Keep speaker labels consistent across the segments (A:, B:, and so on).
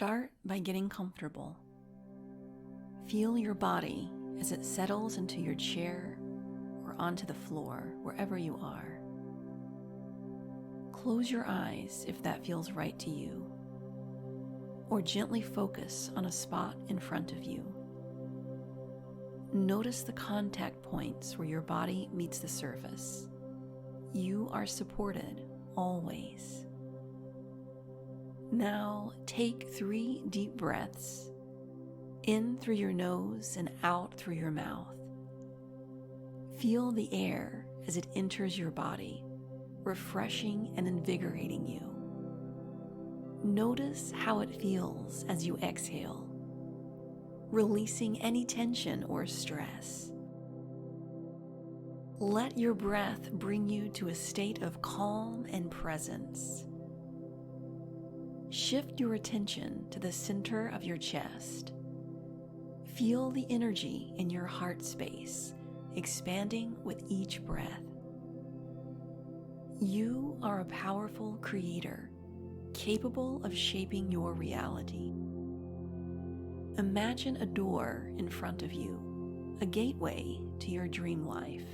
A: Start by getting comfortable. Feel your body as it settles into your chair or onto the floor, wherever you are. Close your eyes if that feels right to you, or gently focus on a spot in front of you. Notice the contact points where your body meets the surface. You are supported always. Now take 3 deep breaths, in through your nose and out through your mouth. Feel the air as it enters your body, refreshing and invigorating you. Notice how it feels as you exhale, releasing any tension or stress. Let your breath bring you to a state of calm and presence. Shift your attention to the center of your chest. Feel the energy in your heart space, expanding with each breath. You are a powerful creator, capable of shaping your reality. Imagine a door in front of you, a gateway to your dream life.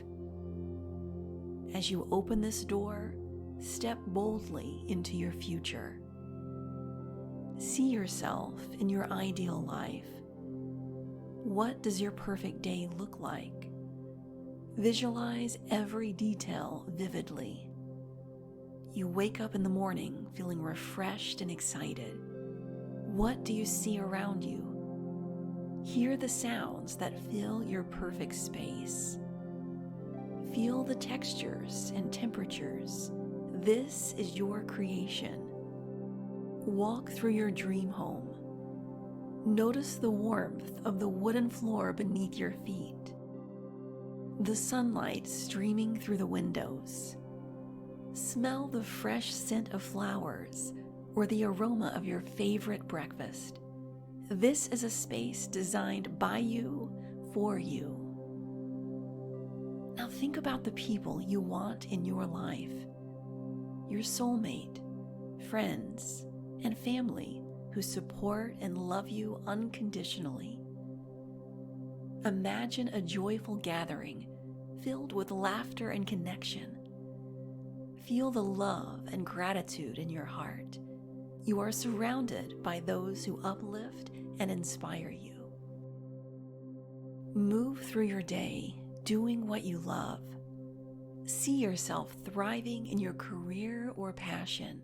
A: As you open this door, step boldly into your future. See yourself in your ideal life. What does your perfect day look like? Visualize every detail vividly. You wake up in the morning feeling refreshed and excited. What do you see around you? Hear the sounds that fill your perfect space. Feel the textures and temperatures. This is your creation. Walk through your dream home. Notice the warmth of the wooden floor beneath your feet. The sunlight streaming through the windows. Smell the fresh scent of flowers or the aroma of your favorite breakfast. This is a space designed by you, for you. Now think about the people you want in your life. Your soulmate, friends, and family who support and love you unconditionally. Imagine a joyful gathering filled with laughter and connection. Feel the love and gratitude in your heart. You are surrounded by those who uplift and inspire you. Move through your day doing what you love. See yourself thriving in your career or passion.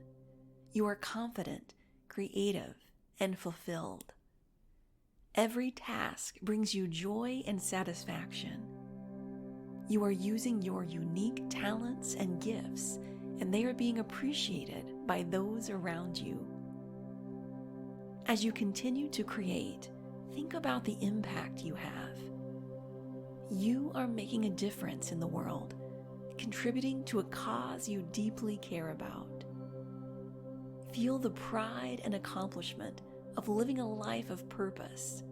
A: You are confident, creative, and fulfilled. Every task brings you joy and satisfaction. You are using your unique talents and gifts, and they are being appreciated by those around you. As you continue to create, think about the impact you have. You are making a difference in the world, contributing to a cause you deeply care about. Feel the pride and accomplishment of living a life of purpose.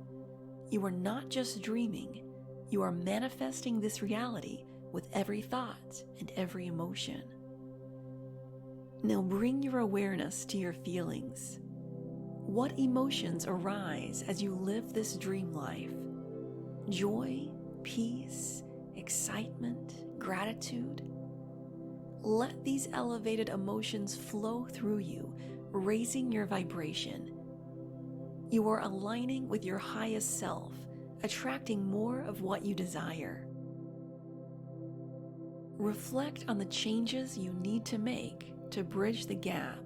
A: You are not just dreaming, you are manifesting this reality with every thought and every emotion. Now bring your awareness to your feelings. What emotions arise as you live this dream life? Joy, peace, excitement, gratitude? Let these elevated emotions flow through you, raising your vibration. You are aligning with your highest self, attracting more of what you desire. Reflect on the changes you need to make to bridge the gap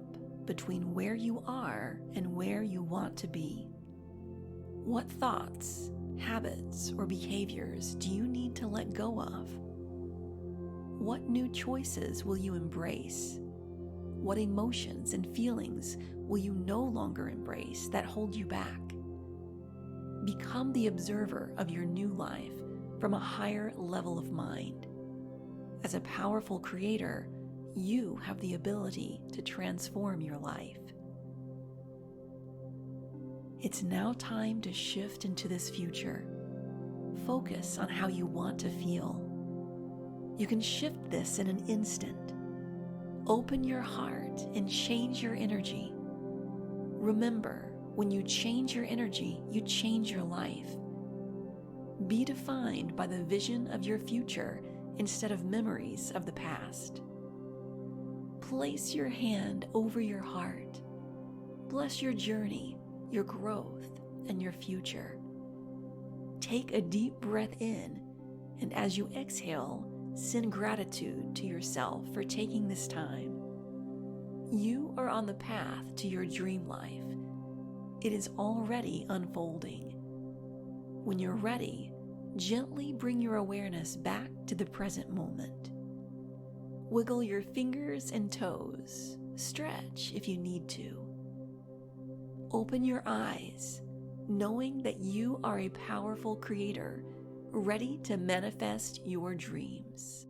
A: between where you are and where you want to be. What thoughts, habits, or behaviors do you need to let go of? What new choices will you embrace? What emotions and feelings will you no longer embrace that hold you back? Become the observer of your new life from a higher level of mind. As a powerful creator, you have the ability to transform your life. It's now time to shift into this future. Focus on how you want to feel. You can shift this in an instant. Open your heart and change your energy. Remember, When you change your energy, you change your life. Be defined by the vision of your future instead of memories of the past. Place your hand over your heart. Bless your journey, your growth, and your future. Take a deep breath in, and as you exhale, send gratitude to yourself for taking this time. You are on the path to your dream life. It is already unfolding. When you're ready, gently bring your awareness back to the present moment. Wiggle your fingers and toes. Stretch if you need to. Open your eyes, knowing that you are a powerful creator, ready to manifest your dreams.